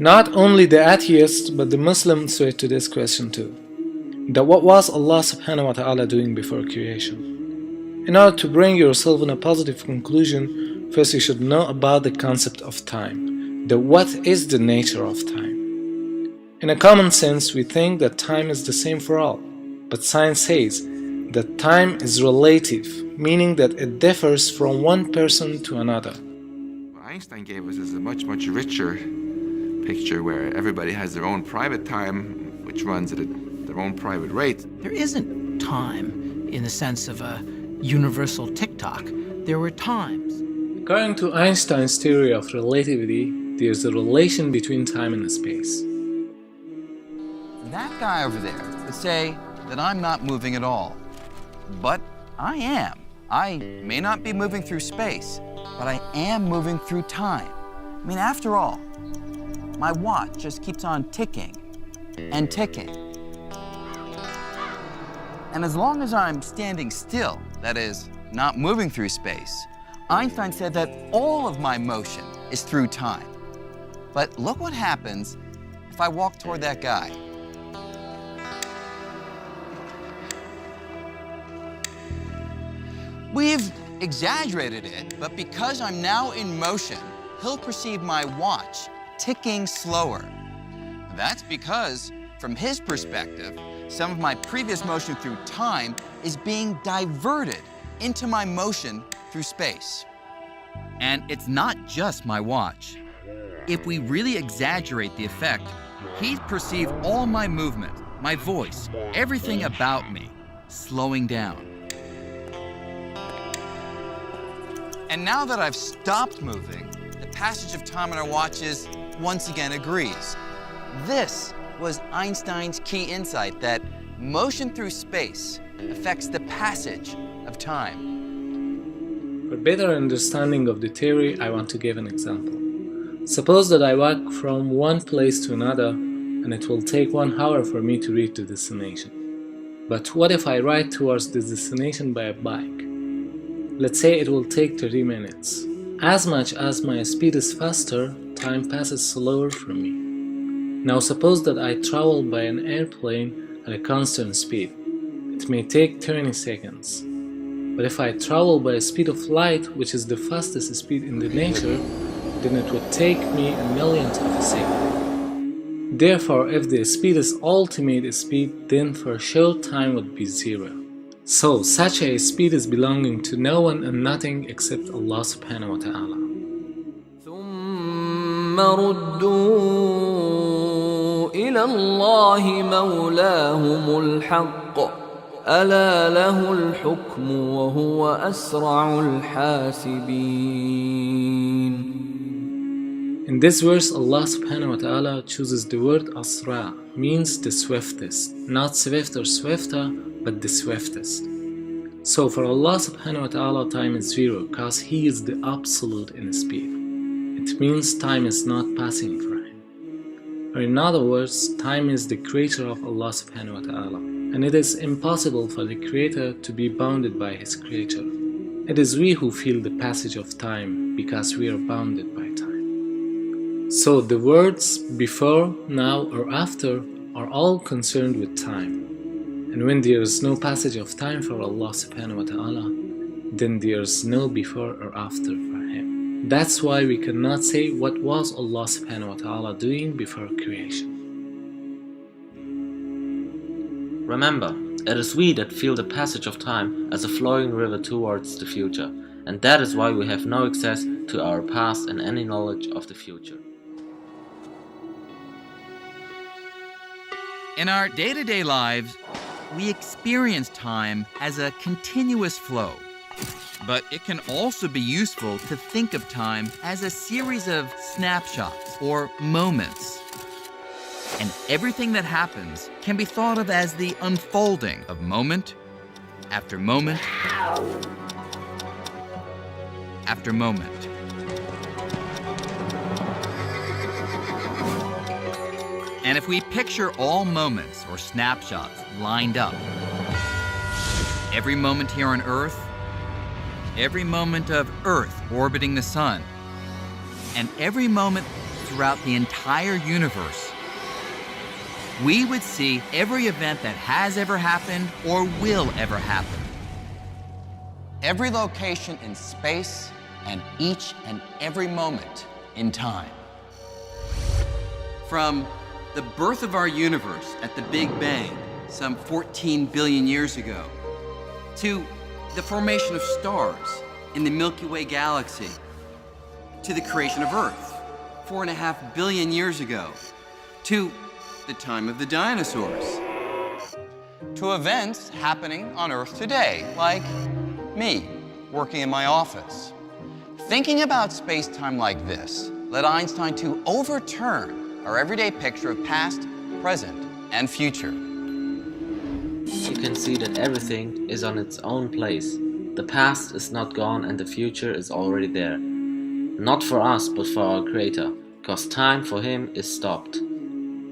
Not only the atheist, but the Muslim switch to this question too. That what was Allah subhanahu wa ta'ala doing before creation? In order to bring yourself in a positive conclusion, first you should know about the concept of time. That what is the nature of time? In a common sense, we think that time is the same for all. But science says that time is relative, meaning that it differs from one person to another. What Einstein gave us is a much richer picture where everybody has their own private time, which runs at their own private rate. There isn't time in the sense of a universal tick-tock. There were times. According to Einstein's theory of relativity, there is a relation between time and space. That guy over there would say that I'm not moving at all. But I am. I may not be moving through space, but I am moving through time. I mean, after all, my watch just keeps on ticking and ticking. And as long as I'm standing still, that is, not moving through space, Einstein said that all of my motion is through time. But look what happens if I walk toward that guy. We've exaggerated it, but because I'm now in motion, he'll perceive my watch ticking slower. That's because, from his perspective, some of my previous motion through time is being diverted into my motion through space. And it's not just my watch. If we really exaggerate the effect, he'd perceive all my movement, my voice, everything about me slowing down. And now that I've stopped moving, the passage of time on our watches once again agrees. This was Einstein's key insight, that motion through space affects the passage of time. For better understanding of the theory, I want to give an example. Suppose that I walk from one place to another and it will take 1 hour for me to reach the destination. But what if I ride towards the destination by a bike? Let's say it will take 30 minutes. As much as my speed is faster, time passes slower for me. Now suppose that I travel by an airplane at a constant speed. It may take 30 seconds. But if I travel by the speed of light, which is the fastest speed in the nature, then it would take me a millionth of a second. Therefore, if the speed is ultimate speed, then for sure time would be 0. So, such a speed is belonging to no one and nothing except Allah subhanahu wa ta'ala. ثم ردوا إلى الله مولاهم الحق ألا له الحكم وهو أسرع الحاسبين. In this verse, Allah subhanahu wa ta'ala chooses the word asra, means the swiftest, not swift or swifter, but the swiftest. So for Allah subhanahu wa ta'ala, time is 0, cause He is the absolute in speed. It means time is not passing for Him. Or in other words, time is the creator of Allah subhanahu wa ta'ala, and it is impossible for the creator to be bounded by his creator. It is we who feel the passage of time because we are bounded by time. So the words before, now or after are all concerned with time. And when there is no passage of time for Allah subhanahu wa ta'ala, then there is no before or after for Him. That's why we cannot say what was Allah subhanahu wa ta'ala doing before creation. Remember, it is we that feel the passage of time as a flowing river towards the future, and that is why we have no access to our past and any knowledge of the future. In our day-to-day lives, we experience time as a continuous flow. But it can also be useful to think of time as a series of snapshots or moments. And everything that happens can be thought of as the unfolding of moment after moment after moment. And if we picture all moments or snapshots lined up, every moment here on Earth, every moment of Earth orbiting the Sun, and every moment throughout the entire universe, we would see every event that has ever happened or will ever happen. Every location in space and each and every moment in time. From the birth of our universe at the Big Bang, some 14 billion years ago, to the formation of stars in the Milky Way galaxy, to the creation of Earth 4.5 billion years ago, to the time of the dinosaurs, to events happening on Earth today, like me working in my office. Thinking about space-time like this led Einstein to overturn our everyday picture of past, present, and future. You can see that everything is on its own place. The past is not gone and the future is already there. Not for us, but for our Creator, because time for Him is stopped.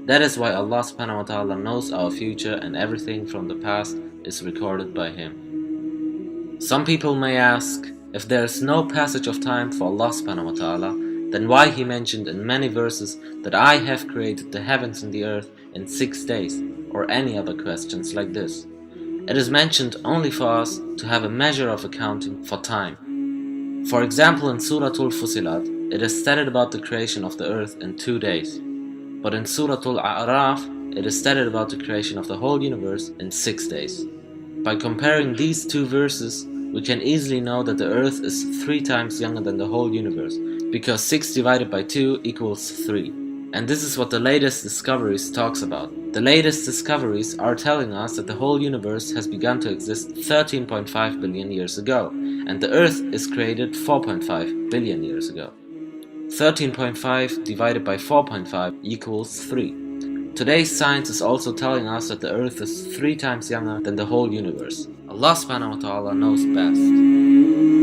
That is why Allah subhanahu wa ta'ala knows our future and everything from the past is recorded by Him. Some people may ask, if there is no passage of time for Allah subhanahu wa ta'ala, then why He mentioned in many verses that I have created the heavens and the earth in 6 days, or any other questions like this. It is mentioned only for us to have a measure of accounting for time. For example, in Surah Al-Fusilat, it is stated about the creation of the earth in 2 days. But in Surah Al-A'raf, it is stated about the creation of the whole universe in 6 days. By comparing these two verses, we can easily know that the earth is 3 times younger than the whole universe, because 6 divided by 2 equals 3. And this is what the latest discoveries talks about. The latest discoveries are telling us that the whole universe has begun to exist 13.5 billion years ago, and the earth is created 4.5 billion years ago. 13.5 divided by 4.5 equals 3. Today's science is also telling us that the earth is 3 times younger than the whole universe. Allah subhanahu wa ta'ala knows best.